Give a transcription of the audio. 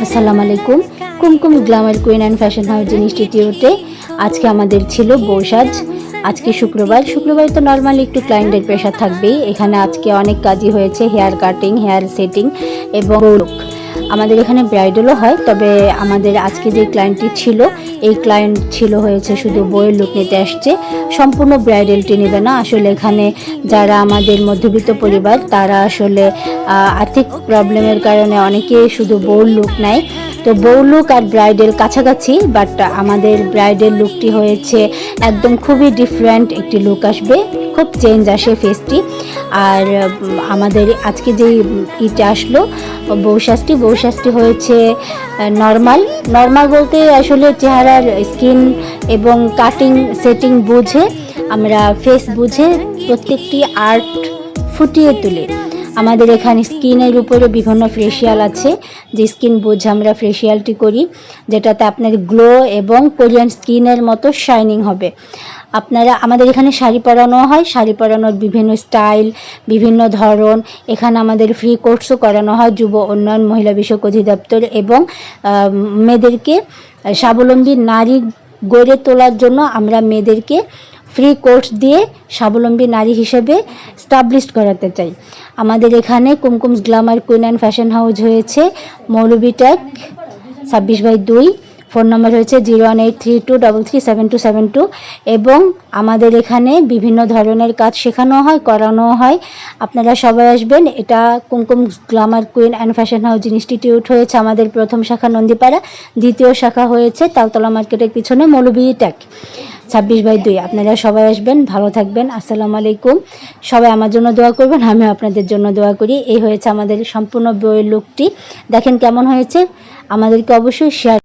আসসালামু আলাইকুম। Kumkum glamour queen and fashion house ইনস্টিটিউটে আজকে আমাদের ছিল বৌসাজ। আজকে শুক্রবার তো নর্মালি একটু ক্লায়েন্টের প্রেশার থাকবেই। এখানে আজকে অনেক কাজই হয়েছে, হেয়ার কাটিং, হেয়ার সেটিং এবং লুক। আমাদের এখানে ব্রাইডালও হয়, তবে আমাদের আজকে যে ক্লায়েন্টটি ছিল, এই ক্লায়েন্ট ছিল হয়েছে শুধু বউয়ের লুক নিতে আসছে, সম্পূর্ণ ব্রাইডালটি নেবে না। আসলে এখানে যারা আমাদের মধ্যবিত্ত পরিবার, তারা আসলে আর্থিক প্রবলেমের কারণে অনেকে শুধু বউর লুক নেয়। তো বউ লুক আর ব্রাইডাল কাছাকাছি, বাট আমাদের ব্রাইডাল লুকটি হয়েছে একদম খুবই ডিফারেন্ট একটি লুক আসবে, খুব চেঞ্জ আসে ফেসটি। আর আমাদের আজকে যেই ইটা আসলো বৌসাজটি হয়েছে নর্মাল বলতে আসলে চেহারার স্কিন এবং কাটিং সেটিং বুঝে, আমরা ফেস বুঝে প্রত্যেকটি আর্ট ফুটিয়ে তুলি। আমাদের এখানে স্কিনের উপরে বিভিন্ন ফেসিয়াল আছে, যে স্কিন বুঝে আমরা ফেসিয়ালটি করি, যেটাতে আপনার গ্লো এবং কোরিয়ান স্কিনের মতো শাইনিং হবে। আপনারা আমাদের এখানে শাড়ি পরানো হয়, শাড়ি পরানোর বিভিন্ন স্টাইল, বিভিন্ন ধরন। এখানে আমাদের ফ্রি কোর্সও করানো হয় যুব উন্নয়ন মহিলা বিষয়ক অধিদপ্তর, এবং মেয়েদেরকে স্বাবলম্বী নারী গড়ে তোলার জন্য আমরা মেয়েদেরকে ফ্রি কোর্স দিয়ে স্বাবলম্বী নারী হিসেবে স্টাবলিশ করাতে চাই। আমাদের এখানে Kumkum glamour queen and fashion house হয়েছে মৌলভীট্যাগ 26/2। ফোন নাম্বার হয়েছে 01832337272। এবং আমাদের এখানে বিভিন্ন ধরনের কাজ শেখানো হয়, করানো হয়। আপনারা সবাই আসবেন। এটা Kumkum glamour queen and fashion house institute হয়েছে আমাদের প্রথম শাখা নন্দীপাড়া, দ্বিতীয় শাখা হয়েছে তালতলা মার্কেটের পিছনে মৌলভীট্যাগ 26/2। আপনারা সবাই আসবেন, ভালো থাকবেন। আসসালামু আলাইকুম। সবাই আমার জন্য দোয়া করবেন, আমিও আপনাদের জন্য দোয়া করি। এই হয়েছে আমাদের সম্পূর্ণ বইয়ের লুকটি, দেখেন কেমন হয়েছে। আমাদেরকে অবশ্যই শেয়ার